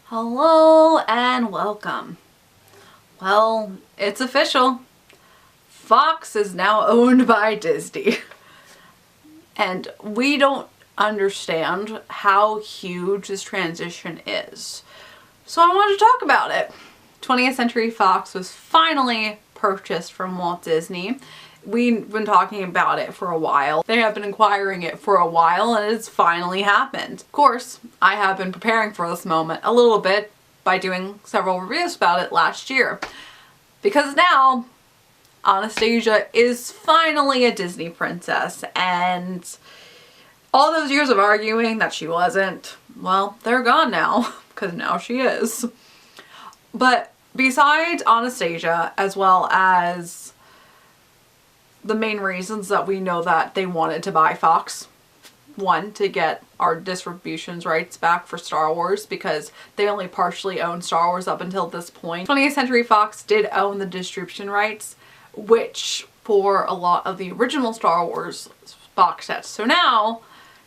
Hello and welcome. Well, it's official. Fox is now owned by Disney. And we don't understand how huge this transition is. So I wanted to talk about it. 20th Century Fox was finally purchased from Walt Disney. We've been talking about it for a while. They have been inquiring it for a while and it's finally happened. Of course, I have been preparing for this moment a little bit by doing several reviews about it last year. Because now, Anastasia is finally a Disney princess, and all those years of arguing that she wasn't, well, they're gone now, because now she is. But besides Anastasia, as well as the main reasons that we know that they wanted to buy Fox. One, to get our distributions rights back for Star Wars, because they only partially owned Star Wars up until this point. 20th Century Fox did own the distribution rights, which for a lot of the original Star Wars box sets. So now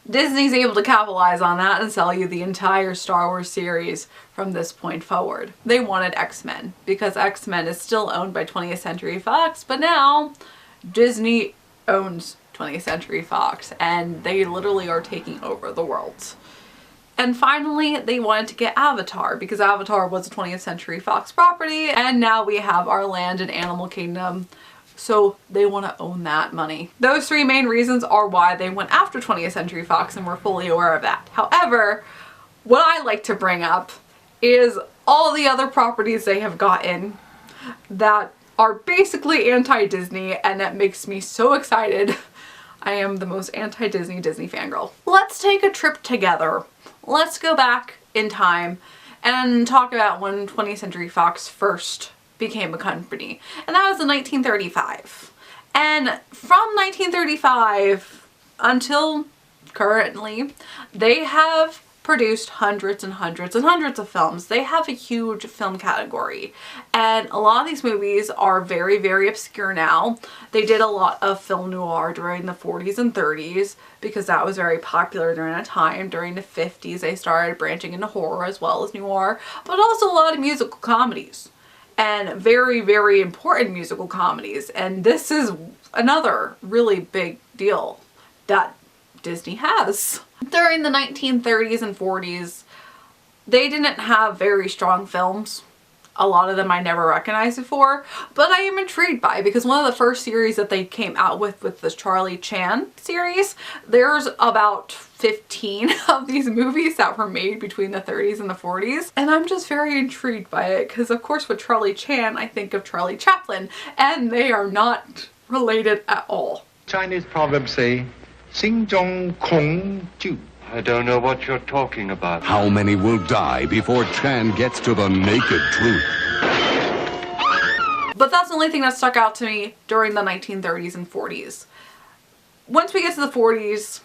Disney's able to capitalize on that and sell you the entire Star Wars series from this point forward. They wanted X-Men, because X-Men is still owned by 20th Century Fox, but now Disney owns 20th Century Fox and they literally are taking over the world. And finally, they wanted to get Avatar, because Avatar was a 20th Century Fox property, and now we have our land in Animal Kingdom, so they want to own that money. Those three main reasons are why they went after 20th Century Fox, and we're fully aware of that. However, what I like to bring up is all the other properties they have gotten that are basically anti-Disney, and that makes me so excited. I am the most anti-Disney fangirl. Let's take a trip together. Let's go back in time and talk about when 20th Century Fox first became a company. And that was in 1935. And from 1935 until currently, they have produced hundreds and hundreds and hundreds of films. They have a huge film category, and a lot of these movies are very, very obscure now. They did a lot of film noir during the 40s and 30s because that was very popular during that time. During the 50s they started branching into horror as well as noir, but also a lot of musical comedies, and very, very important musical comedies. And this is another really big deal that Disney has. During the 1930s and 40s, they didn't have very strong films. A lot of them I never recognized before, but I am intrigued by, because one of the first series that they came out with the Charlie Chan series, there's about 15 of these movies that were made between the 30s and the 40s, and I'm just very intrigued by it, because of course with Charlie Chan I think of Charlie Chaplin, and they are not related at all. Chinese proverbs say, Xing Zhong Kong Ju. I don't know what you're talking about. How many will die before Chan gets to the naked truth? But that's the only thing that stuck out to me during the 1930s and 40s. Once we get to the 40s,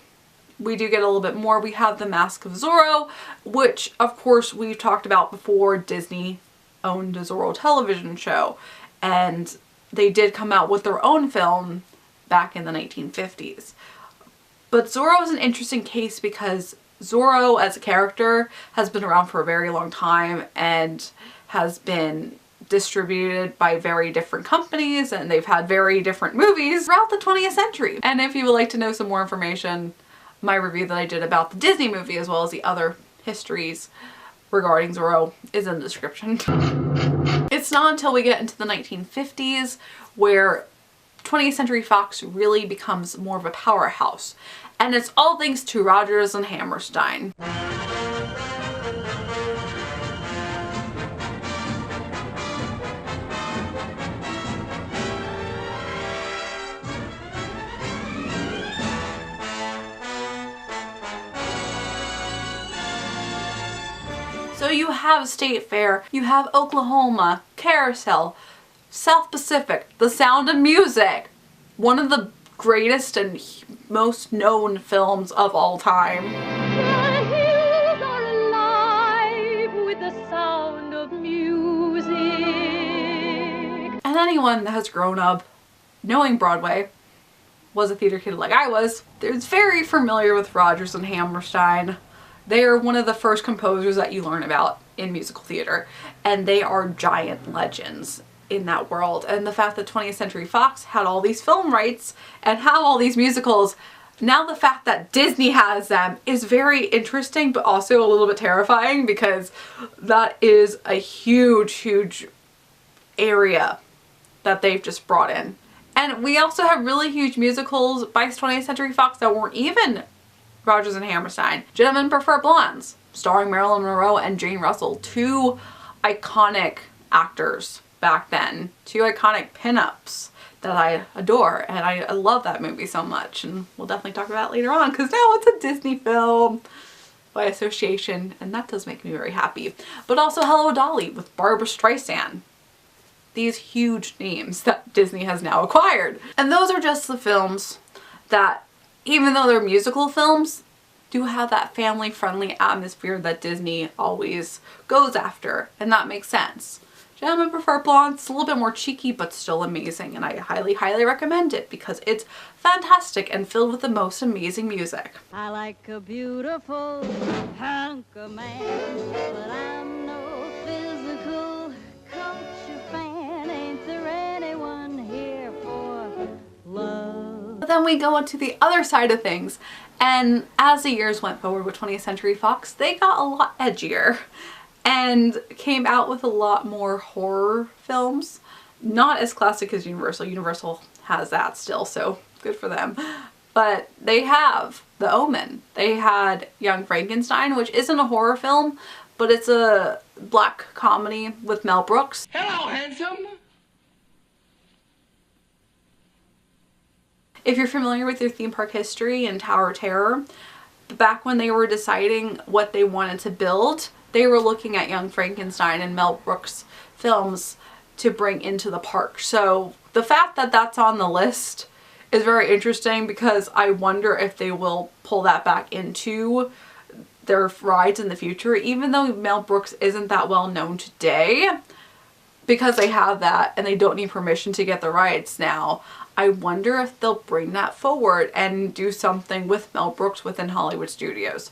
we do get a little bit more. We have The Mask of Zorro, which of course we've talked about before. Disney owned a Zorro television show, and they did come out with their own film back in the 1950s. But Zorro is an interesting case because Zorro as a character has been around for a very long time and has been distributed by very different companies, and they've had very different movies throughout the 20th century. And if you would like to know some more information, my review that I did about the Disney movie as well as the other histories regarding Zorro is in the description. It's not until we get into the 1950s where 20th Century Fox really becomes more of a powerhouse, and it's all thanks to Rodgers and Hammerstein. So you have State Fair, you have Oklahoma, Carousel, South Pacific, The Sound of Music, one of the greatest and most known films of all time. The hills are alive with the sound of music. And anyone that has grown up knowing Broadway, was a theater kid like I was, is very familiar with Rodgers and Hammerstein. They are one of the first composers that you learn about in musical theater, and they are giant legends in that world. And the fact that 20th Century Fox had all these film rights and have all these musicals, now the fact that Disney has them is very interesting, but also a little bit terrifying, because that is a huge area that they've just brought in. And we also have really huge musicals by 20th Century Fox that weren't even Rodgers and Hammerstein. Gentlemen Prefer Blondes, starring Marilyn Monroe and Jane Russell, two iconic actors back then, two iconic pinups that I adore, and I love that movie so much, and we'll definitely talk about it later on, because now it's a Disney film by association, and that does make me very happy. But also Hello Dolly with Barbara Streisand. These huge names that Disney has now acquired. And those are just the films that, even though they're musical films, do have that family-friendly atmosphere that Disney always goes after, and that makes sense. Gentlemen Prefer Blondes, it's a little bit more cheeky, but still amazing, and I highly recommend it because it's fantastic and filled with the most amazing music. I like a beautiful hunk of man, but I'm no physical culture fan. Ain't there anyone here for love? But then we go into the other side of things, and as the years went forward with 20th Century Fox, they got a lot edgier and came out with a lot more horror films. Not as classic as Universal. Universal has that still, so good for them. But they have The Omen. They had Young Frankenstein, which isn't a horror film, but it's a black comedy with Mel Brooks. Hello, handsome. If you're familiar with your theme park history and Tower of Terror, back when they were deciding what they wanted to build, they were looking at Young Frankenstein and Mel Brooks films to bring into the park. So the fact that that's on the list is very interesting, because I wonder if they will pull that back into their rides in the future, even though Mel Brooks isn't that well known today, because they have that and they don't need permission to get the rights now. I wonder if they'll bring that forward and do something with Mel Brooks within Hollywood Studios.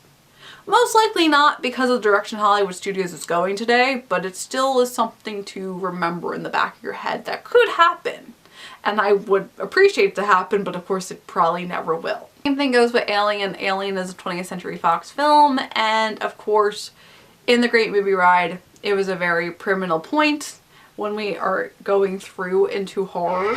Most likely not, because of the direction Hollywood Studios is going today, but it still is something to remember in the back of your head that could happen. And I would appreciate it to happen, but of course it probably never will. Same thing goes with Alien. Alien is a 20th Century Fox film, and of course in the Great Movie Ride, it was a very pivotal point when we are going through into horror.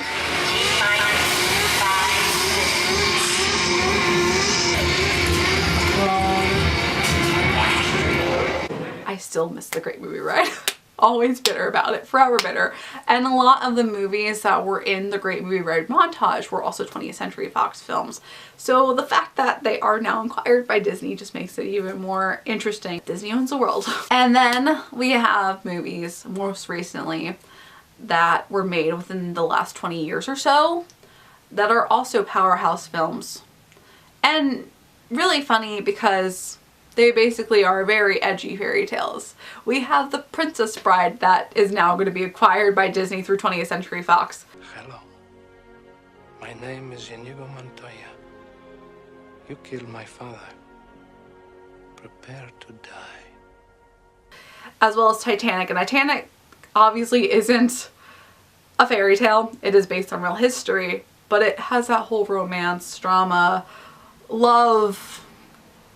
I still miss the Great Movie Ride. Always bitter about it, forever bitter. And a lot of the movies that were in the Great Movie Ride montage were also 20th Century Fox films. So the fact that they are now acquired by Disney just makes it even more interesting. Disney owns the world. And then we have movies, most recently, that were made within the last 20 years or so that are also powerhouse films. And really funny because they basically are very edgy fairy tales. We have The Princess Bride that is now going to be acquired by Disney through 20th Century Fox. Hello. My name is Inigo Montoya. You killed my father. Prepare to die. As well as Titanic. And Titanic obviously isn't a fairy tale. It is based on real history, but it has that whole romance, drama, love,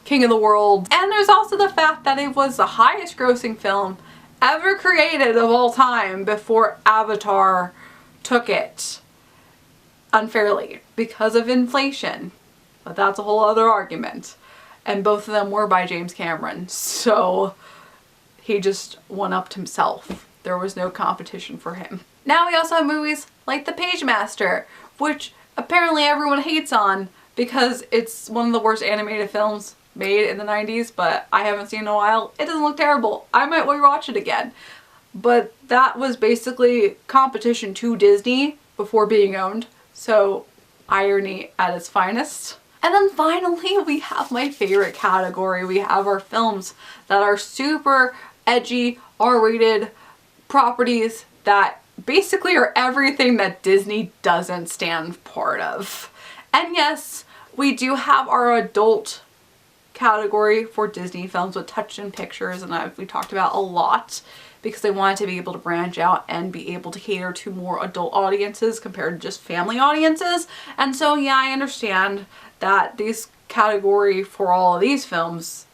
King of the World. And there's also the fact that it was the highest grossing film ever created of all time before Avatar took it unfairly because of inflation. But that's a whole other argument. And both of them were by James Cameron, so he just one-upped himself. There was no competition for him. Now we also have movies like The Page Master, which apparently everyone hates on because it's one of the worst animated films made in the 90s, but I haven't seen it in a while. It doesn't look terrible. I might rewatch it again. But that was basically competition to Disney before being owned, so irony at its finest. And then finally we have my favorite category. We have our films that are super edgy, R-rated properties that basically are everything that Disney doesn't stand part of. And yes, we do have our adult category for Disney films with touch-in pictures, and we talked about a lot because they wanted to be able to branch out and be able to cater to more adult audiences compared to just family audiences. And so yeah, I understand that this category for all of these films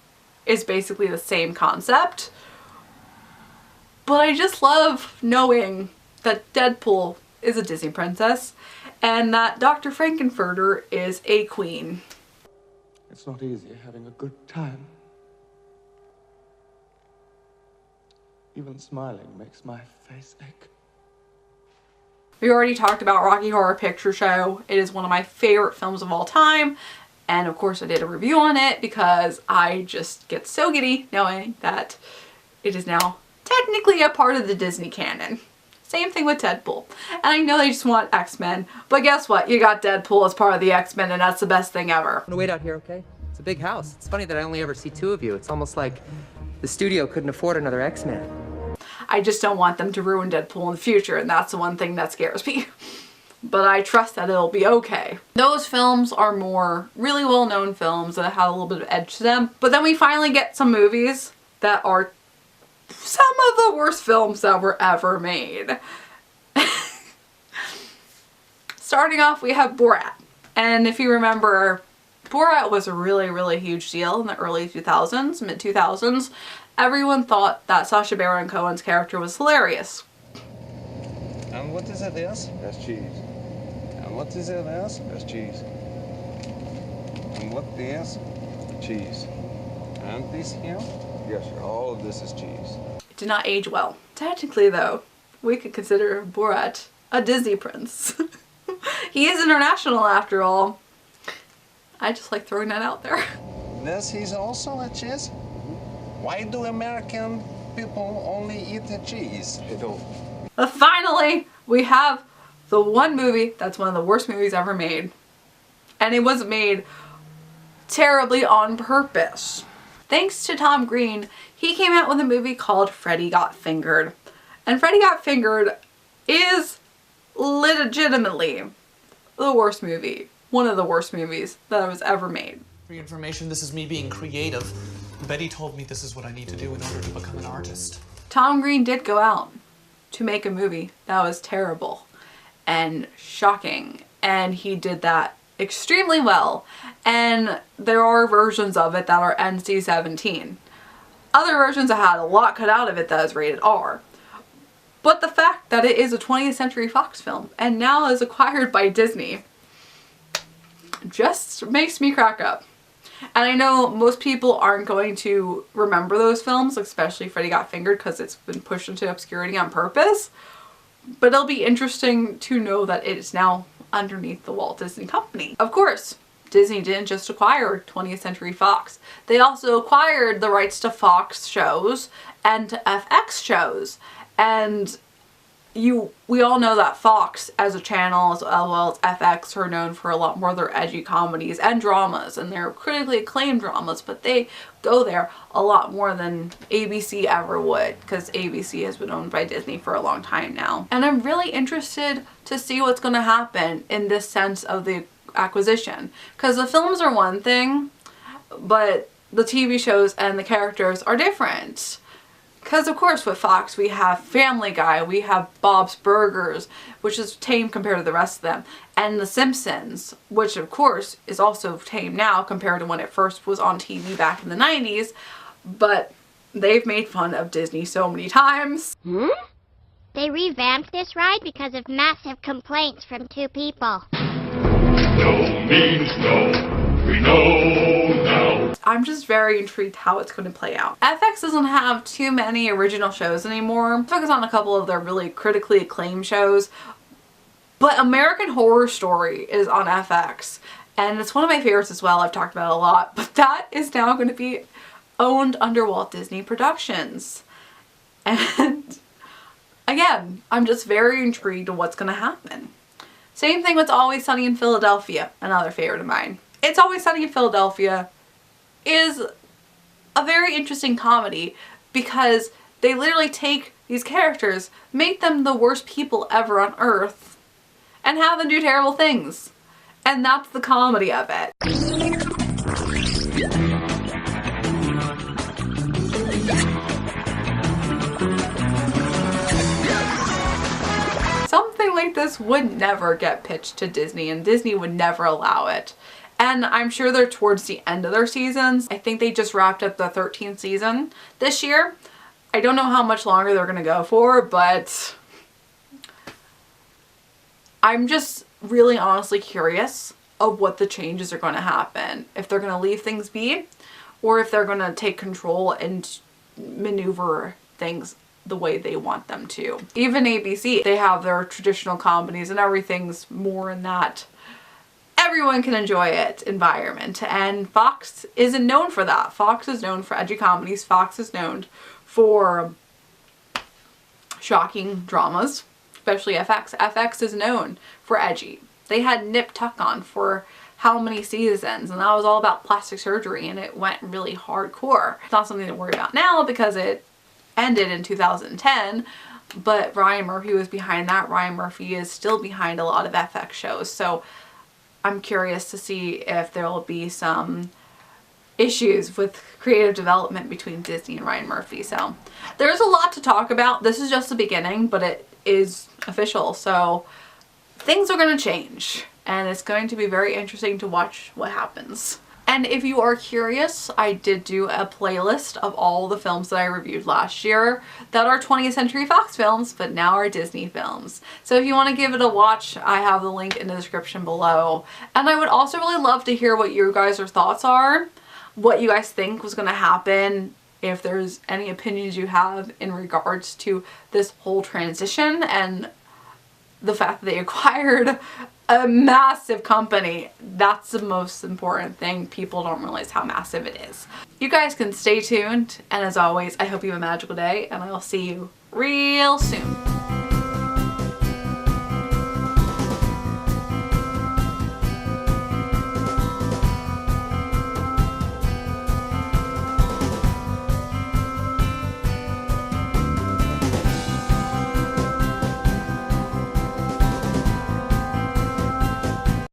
is basically the same concept, but I just love knowing that Deadpool is a Disney princess and that Dr. Frankenfurter is a queen. It's not easy having a good time. Even smiling makes my face ache. We already talked about Rocky Horror Picture Show. It is one of my favorite films of all time. And of course I did a review on it because I just get so giddy knowing that it is now technically a part of the Disney canon. Same thing with Deadpool. And I know they just want X-Men, but guess what? You got Deadpool as part of the X-Men and that's the best thing ever. I'm gonna wait out here, okay? It's a big house. It's funny that I only ever see 2 of you. It's almost like the studio couldn't afford another X-Man. I just don't want them to ruin Deadpool in the future, and that's the one thing that scares me. But I trust that it'll be okay. Those films are more really well-known films that have a little bit of edge to them. But then we finally get some movies that are some of the worst films that were ever made. Starting off, we have Borat. And if you remember, Borat was a really huge deal in the early 2000s, mid-2000s. Everyone thought that Sacha Baron Cohen's character was hilarious. And what is it else? That's cheese. And what is it else? That's cheese. And what else? Cheese. And this here? Yes, sir. All of this is cheese. It did not age well. Technically though, we could consider Borat a Disney prince. He is international after all. I just like throwing that out there. This is also a cheese? Why do American people only eat the cheese? They don't. But finally, we have the one movie that's one of the worst movies ever made. And it was made terribly on purpose. Thanks to Tom Green, he came out with a movie called Freddy Got Fingered. And Freddy Got Fingered is legitimately the worst movie. One of the worst movies that was ever made. For your information, this is me being creative. Betty told me this is what I need to do in order to become an artist. Tom Green did go out to make a movie that was terrible and shocking, and he did that extremely well. And there are versions of it that are NC-17. Other versions have had a lot cut out of it that is rated R. But the fact that it is a 20th Century Fox film and now is acquired by Disney just makes me crack up. And I know most people aren't going to remember those films, especially Freddy Got Fingered, because it's been pushed into obscurity on purpose. But it'll be interesting to know that it is now underneath the Walt Disney Company. Of course, Disney didn't just acquire 20th Century Fox. They also acquired the rights to Fox shows and to FX shows. And we all know that Fox as a channel as well as FX are known for a lot more of their edgy comedies and dramas, and they're critically acclaimed dramas, but they go there a lot more than ABC ever would, because ABC has been owned by Disney for a long time now. And I'm really interested to see what's going to happen in this sense of the acquisition, because the films are one thing, but the TV shows and the characters are different. Because of course with Fox we have Family Guy, we have Bob's Burgers, which is tame compared to the rest of them, and The Simpsons, which of course is also tame now compared to when it first was on TV back in the 90s, but they've made fun of Disney so many times. They revamped this ride because of massive complaints from 2 people. No means no. We know now. I'm just very intrigued how it's going to play out. FX doesn't have too many original shows anymore. Focus on a couple of their really critically acclaimed shows. But American Horror Story is on FX. And it's one of my favorites as well. I've talked about it a lot. But that is now going to be owned under Walt Disney Productions. And again, I'm just very intrigued of what's going to happen. Same thing with Always Sunny in Philadelphia, another favorite of mine. It's Always Sunny in Philadelphia is a very interesting comedy because they literally take these characters, make them the worst people ever on earth, and have them do terrible things. And that's the comedy of it. like this would never get pitched to Disney, and Disney would never allow it. And I'm sure they're towards the end of their seasons. I think they just wrapped up the 13th season this year. I don't know how much longer they're gonna go for, but I'm just really honestly curious of what the changes are gonna happen. If they're gonna leave things be, or if they're gonna take control and maneuver things the way they want them to. Even ABC, they have their traditional comedies and everything's more in that everyone can enjoy it environment, and Fox isn't known for that. Fox is known for edgy comedies. Fox is known for shocking dramas, especially FX. FX is known for edgy. They had Nip Tuck on for how many seasons, and that was all about plastic surgery, and it went really hardcore. It's not something to worry about now because it ended in 2010, but Ryan Murphy was behind that. Ryan Murphy is still behind a lot of FX shows, so I'm curious to see if there will be some issues with creative development between Disney and Ryan Murphy. So there's a lot to talk about. This is just the beginning, but it is official, so things are going to change, and it's going to be very interesting to watch what happens. And if you are curious, I did do a playlist of all the films that I reviewed last year that are 20th Century Fox films, but now are Disney films. So if you want to give it a watch, I have the link in the description below. And I would also really love to hear what your guys' thoughts are, what you guys think was going to happen, if there's any opinions you have in regards to this whole transition and the fact that they acquired a massive company. That's the most important thing. People don't realize how massive it is. You guys can stay tuned, and as always, I hope you have a magical day, and I will see you real soon.